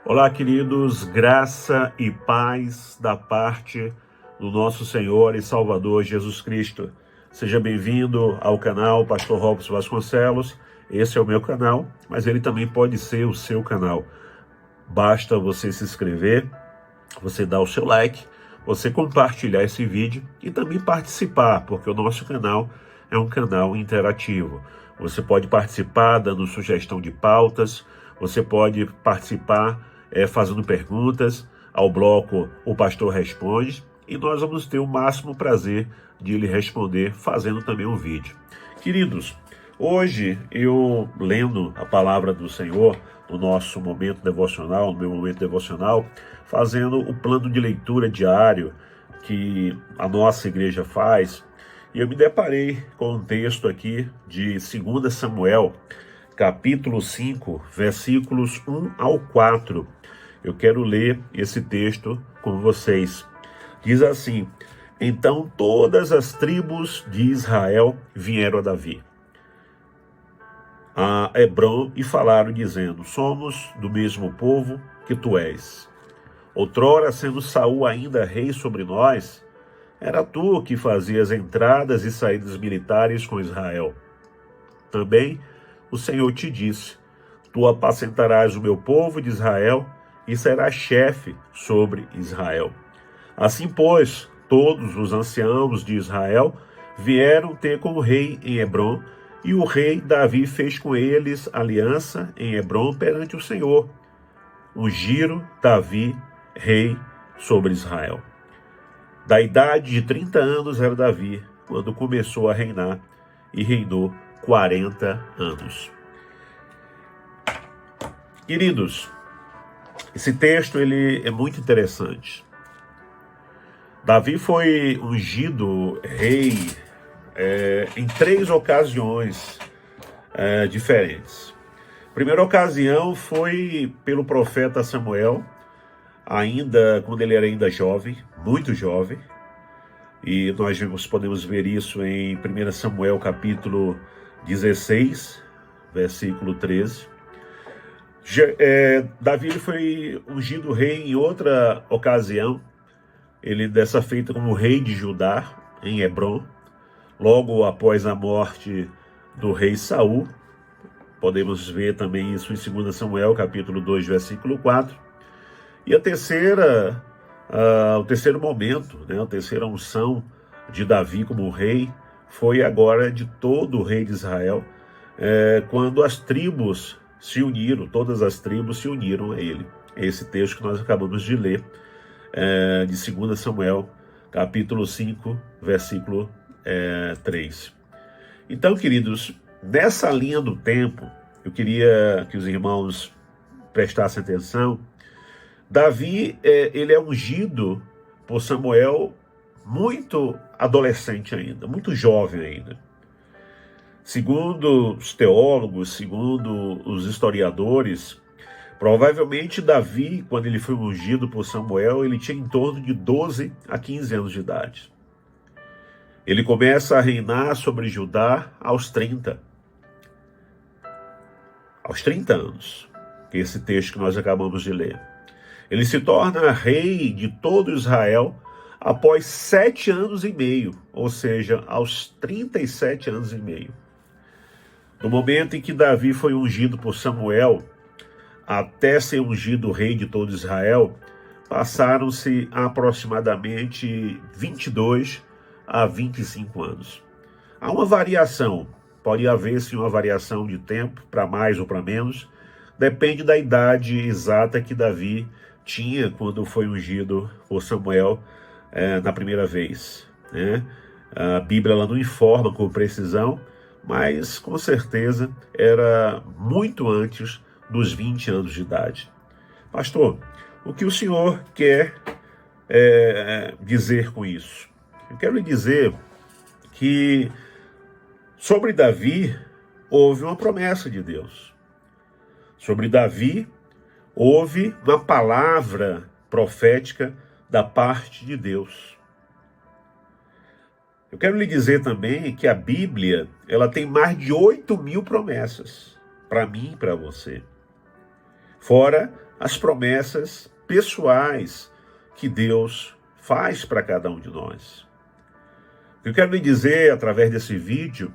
Olá, queridos, graça e paz da parte do nosso Senhor e Salvador Jesus Cristo. Seja bem-vindo ao canal Pastor Robson Vasconcelos. Esse é o meu canal, mas ele também pode ser o seu canal. Basta você se inscrever, você dar o seu like, você compartilhar esse vídeo e também participar, porque o nosso canal é um canal interativo. Você pode participar dando sugestão de pautas, você pode participar fazendo perguntas. Ao bloco O Pastor Responde, e nós vamos ter o máximo prazer de lhe responder fazendo também um vídeo. Queridos, hoje eu lendo a palavra do Senhor no nosso momento devocional, no meu momento devocional, fazendo o plano de leitura diário que a nossa igreja faz, e eu me deparei com um texto aqui de 2 Samuel, capítulo 5, versículos 1 ao 4. Eu quero ler esse texto com vocês. Diz assim: Então todas as tribos de Israel vieram a Davi, a Hebrom, e falaram, dizendo: Somos do mesmo povo que tu és. Outrora, sendo Saul ainda rei sobre nós, era tu que fazias entradas e saídas militares com Israel. Também o Senhor te disse: Tu apacentarás o meu povo de Israel e serás chefe sobre Israel. Assim, pois, todos os anciãos de Israel vieram ter com o rei em Hebrom, e o rei Davi fez com eles aliança em Hebrom perante o Senhor. Ungiram Davi rei sobre Israel. Da idade de 30 anos era Davi, quando começou a reinar, e reinou 40 anos. Queridos, esse texto ele é muito interessante. Davi foi ungido rei em 3 ocasiões diferentes. A primeira ocasião foi pelo profeta Samuel, quando ele era ainda jovem, muito jovem, e nós podemos ver isso em 1 Samuel capítulo 16, versículo 13. Davi foi ungido rei em outra ocasião, ele dessa feita como rei de Judá, em Hebrom, logo após a morte do rei Saul. Podemos ver também isso em 2 Samuel, capítulo 2, versículo 4. E o terceiro momento, a terceira unção de Davi como rei, foi agora de todo o rei de Israel, quando as tribos se uniram, todas as tribos se uniram a ele. É esse texto que nós acabamos de ler, de 2 Samuel, capítulo 5, versículo 3. Então, queridos, nessa linha do tempo, eu queria que os irmãos prestassem atenção. Davi, ele é ungido por Samuel muito adolescente ainda, muito jovem ainda. Segundo os teólogos, segundo os historiadores, provavelmente Davi, quando ele foi ungido por Samuel, ele tinha em torno de 12 a 15 anos de idade. Ele começa a reinar sobre Judá aos 30. Aos 30 anos, que é esse texto que nós acabamos de ler. Ele se torna rei de todo Israel após 7 anos e meio, ou seja, aos 37 anos e meio. No momento em que Davi foi ungido por Samuel, até ser ungido rei de todo Israel, passaram-se aproximadamente 22 a 25 anos. Há uma variação, pode haver-se uma variação de tempo, para mais ou para menos, depende da idade exata que Davi tinha quando foi ungido por Samuel na primeira vez. A Bíblia ela não informa com precisão, mas com certeza era muito antes dos 20 anos de idade. Pastor, o que o senhor quer dizer com isso? Eu quero lhe dizer que sobre Davi houve uma promessa de Deus. Sobre Davi houve uma palavra profética da parte de Deus. Eu quero lhe dizer também que a Bíblia, ela tem mais de 8.000 promessas para mim e para você. Fora as promessas pessoais que Deus faz para cada um de nós. Eu quero lhe dizer, através desse vídeo,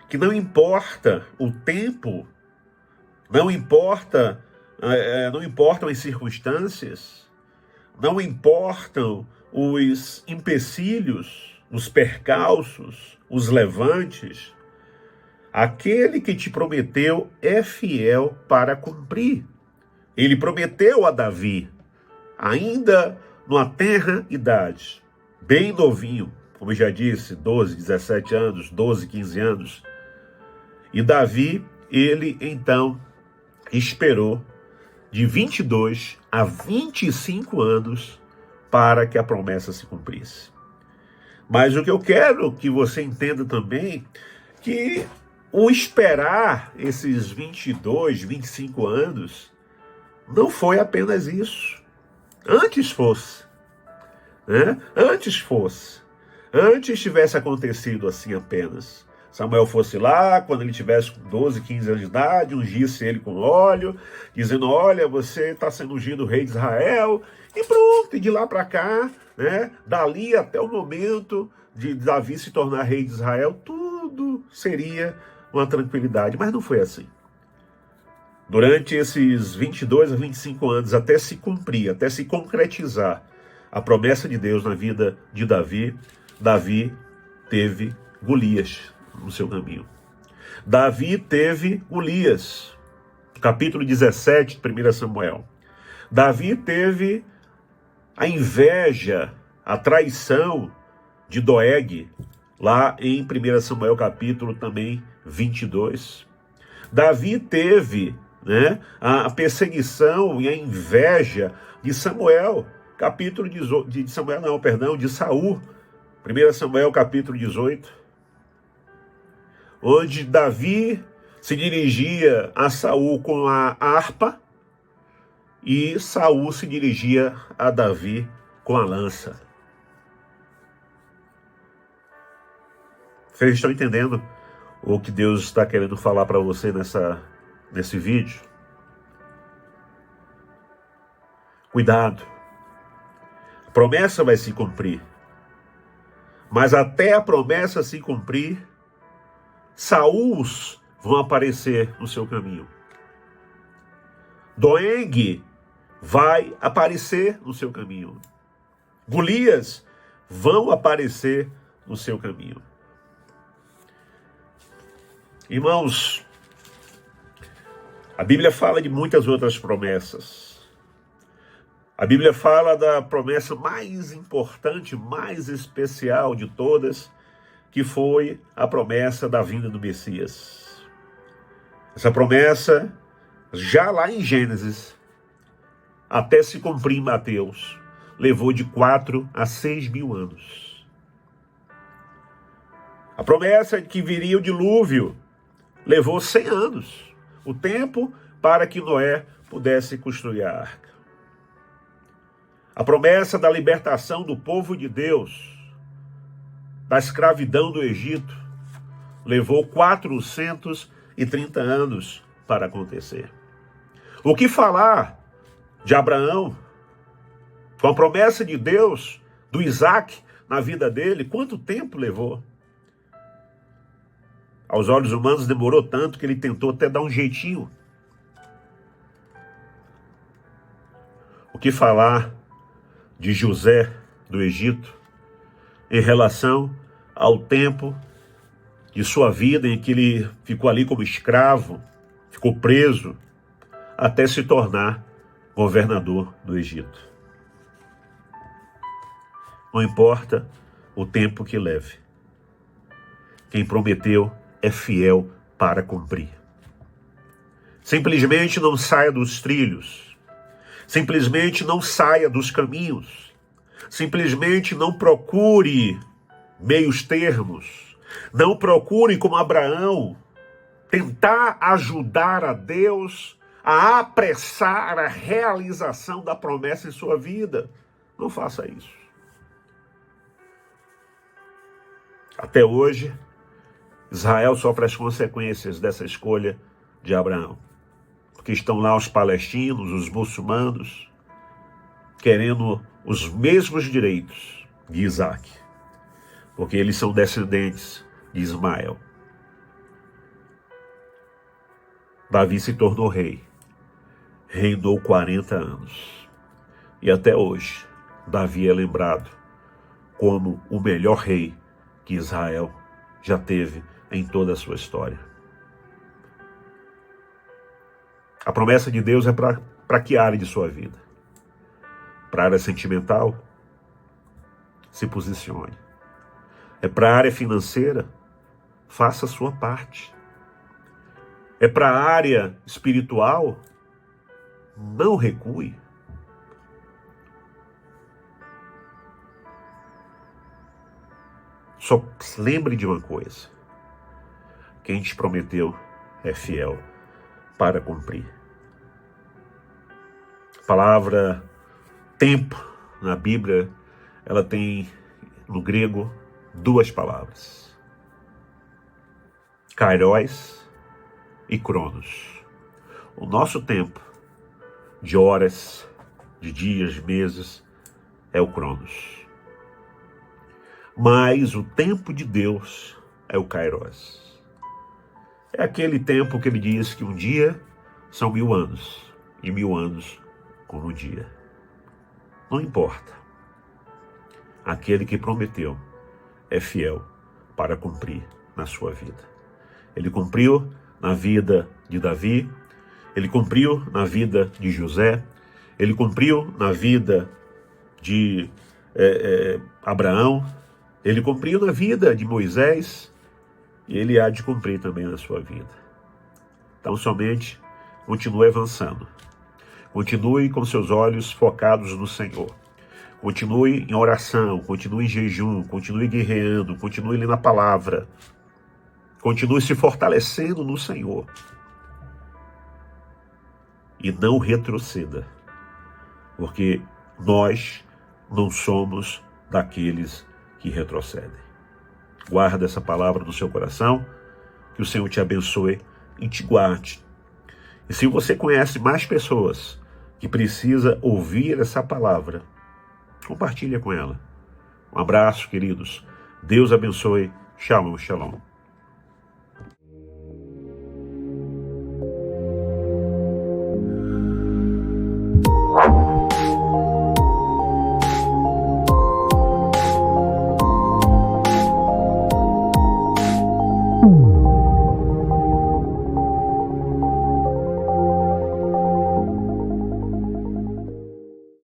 que não importa o tempo, não importam as circunstâncias, não importam os empecilhos, os percalços, os levantes. Aquele que te prometeu é fiel para cumprir. Ele prometeu a Davi, ainda numa tenra idade, bem novinho, como eu já disse, 12, 17 anos, 12, 15 anos. E Davi, ele então esperou de 22 a 25 anos para que a promessa se cumprisse. Mas o que eu quero que você entenda também, que o esperar esses 22, 25 anos, não foi apenas isso. Antes fosse, né? Antes tivesse acontecido assim apenas. Samuel fosse lá, quando ele tivesse 12, 15 anos de idade, ungisse ele com óleo, dizendo, olha, você está sendo ungido rei de Israel, e pronto, e de lá para cá, né, dali até o momento de Davi se tornar rei de Israel, tudo seria uma tranquilidade, mas não foi assim. Durante esses 22 a 25 anos, até se cumprir, até se concretizar a promessa de Deus na vida de Davi, Davi teve Golias no seu caminho. Davi teve Golias, capítulo 17 de 1 Samuel. Davi teve a inveja, a traição de Doeg, lá em 1 Samuel capítulo também 22. Davi teve, né, a perseguição e a inveja de Samuel, de Saul, 1 Samuel capítulo 18, onde Davi se dirigia a Saul com a harpa e Saul se dirigia a Davi com a lança. Vocês estão entendendo o que Deus está querendo falar para você nesse vídeo? Cuidado. A promessa vai se cumprir. Mas até a promessa se cumprir, Saúls vão aparecer no seu caminho. Doeg vai aparecer no seu caminho. Golias vão aparecer no seu caminho. Irmãos, a Bíblia fala de muitas outras promessas. A Bíblia fala da promessa mais importante, mais especial de todas, que foi a promessa da vinda do Messias. Essa promessa, já lá em Gênesis, até se cumprir em Mateus, levou de 4 a 6 mil anos. A promessa de que viria o dilúvio levou 100 anos, o tempo para que Noé pudesse construir a arca. A promessa da libertação do povo de Deus da escravidão do Egito levou 430 anos para acontecer. O que falar de Abraão, com a promessa de Deus, do Isaac na vida dele, quanto tempo levou? Aos olhos humanos demorou tanto que ele tentou até dar um jeitinho. O que falar de José do Egito em relação ao tempo de sua vida em que ele ficou ali como escravo, ficou preso, até se tornar governador do Egito. Não importa o tempo que leve. Quem prometeu é fiel para cumprir. Simplesmente não saia dos trilhos. Simplesmente não saia dos caminhos. Simplesmente não procure meios termos. Não procure, como Abraão, tentar ajudar a Deus a apressar a realização da promessa em sua vida. Não faça isso. Até hoje, Israel sofre as consequências dessa escolha de Abraão. Porque estão lá os palestinos, os muçulmanos, querendo os mesmos direitos de Isaac. Porque eles são descendentes de Ismael. Davi se tornou rei. Reinou 40 anos. E até hoje, Davi é lembrado como o melhor rei que Israel já teve em toda a sua história. A promessa de Deus é para que área de sua vida? Para a área sentimental? Se posicione. É para a área financeira? Faça a sua parte. É para a área espiritual? Não recue. Só lembre de uma coisa. Quem te prometeu é fiel para cumprir. A palavra tempo na Bíblia, ela tem no grego 2 palavras. Kairos e Cronos. O nosso tempo de horas, de dias, meses, é o Cronos. Mas o tempo de Deus é o Kairos. É aquele tempo que ele diz que um dia são 1000 anos, e 1000 anos como um dia. Não importa. Aquele que prometeu é fiel para cumprir na sua vida. Ele cumpriu na vida de Davi, ele cumpriu na vida de José, ele cumpriu na vida de Abraão, ele cumpriu na vida de Moisés, e ele há de cumprir também na sua vida. Então somente continue avançando. Continue com seus olhos focados no Senhor. Continue em oração, continue em jejum, continue guerreando, continue lendo a palavra. Continue se fortalecendo no Senhor. E não retroceda. Porque nós não somos daqueles que retrocedem. Guarda essa palavra no seu coração, que o Senhor te abençoe e te guarde. E se você conhece mais pessoas que precisam ouvir essa palavra, compartilha com ela. Um abraço, queridos. Deus abençoe. Shalom, shalom.